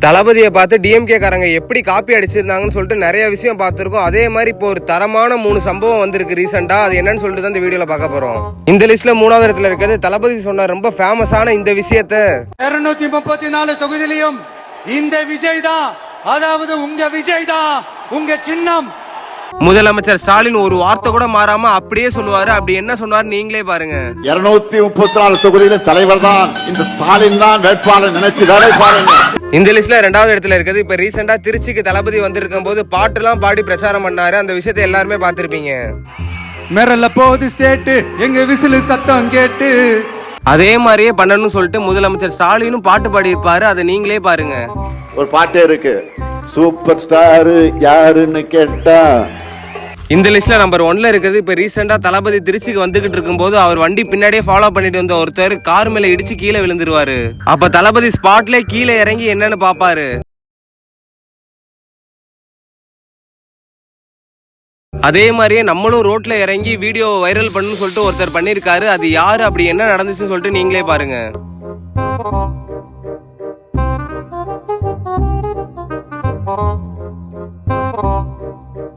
தளபதியை பார்த்து டிஎம்கே காரங்க எப்படி காப்பி அடிச்சிருந்தாங்கன்னு சொல்லிட்டு நிறைய விஷயம் பார்த்துருக்கோம். அதே மாதிரி இப்போ ஒரு தரமான 3 சம்பவம் வந்திருக்கு ரீசெண்டா. அது என்னன்னு சொல்லிட்டு தான் இந்த வீடியோல பார்க்க போறோம். இந்த லிஸ்ட்ல 3வது இடத்துல இருக்கிறது தளபதி சொன்ன ரொம்ப ஃபேமஸான இந்த விஷயத்தை 234 தொகுதியிலும் இந்த விஜய் தான், அதாவது உங்க விஜய் தான் உங்க சின்னம். முதலமைச்சர் ஸ்டாலின் ஒரு வார்த்தை கூட மாறாம அப்படியே சொல்லுவாரு. அப்படி என்ன சொன்னாரு நீங்களே பாருங்க. 234 தொகுதியில தலைவர் தான் இந்த ஸ்டாலின் தான் வேட்பாளர் நினைச்சு பாருங்க. இந்த லிஸ்ட்ல 2வது இடத்துல இருக்குது. இப்ப ரீசெண்டா திருச்சிக்கு தளபதி வந்திருக்கும் போது பாட்டுலாம் பாடி பிரச்சாரம் பண்ணாரு. அந்த விஷயத்தை எல்லாருமே பார்த்திருப்பீங்க. மேரல்ல போகுது ஸ்டேட் எங்க விசில் சத்தம் கேட்டு. அதே மாதிரியே பண்ணணும்னு சொல்லிட்டு முதலமைச்சர் ஸ்டாலினும் பாட்டு பாடி இருப்பாரு. அதை நீங்களே பாருங்க. ஒரு பாட்டே இருக்கு, சூப்பர் ஸ்டார் யாருன்னு கேட்டா. இந்த லிஸ்ட்ல நம்பர் 1ல இருக்குது. இப்ப ரீசெண்டா தளபதி திருச்சிக்கு வந்துகிட்டு இருக்கும் போது அவர் வண்டி பின்னாடியே ஃபாலோ பண்ணிட்டு வந்த ஒருத்தர் கார் மேல இடிச்சு கீழே விழுந்துருவாரு. அப்ப தளபதி ஸ்பாட்ல கீழே இறங்கி என்னன்னு பாப்பாரு. அதே மாதிரியே நம்மளும் ரோட்ல இறங்கி வீடியோ வைரல் பண்ணு சொல்லிட்டு ஒருத்தர் பண்ணிருக்காரு. அது யாரு, அப்படி என்ன நடந்துச்சுன்னு சொல்லிட்டு நீங்களே பாருங்க.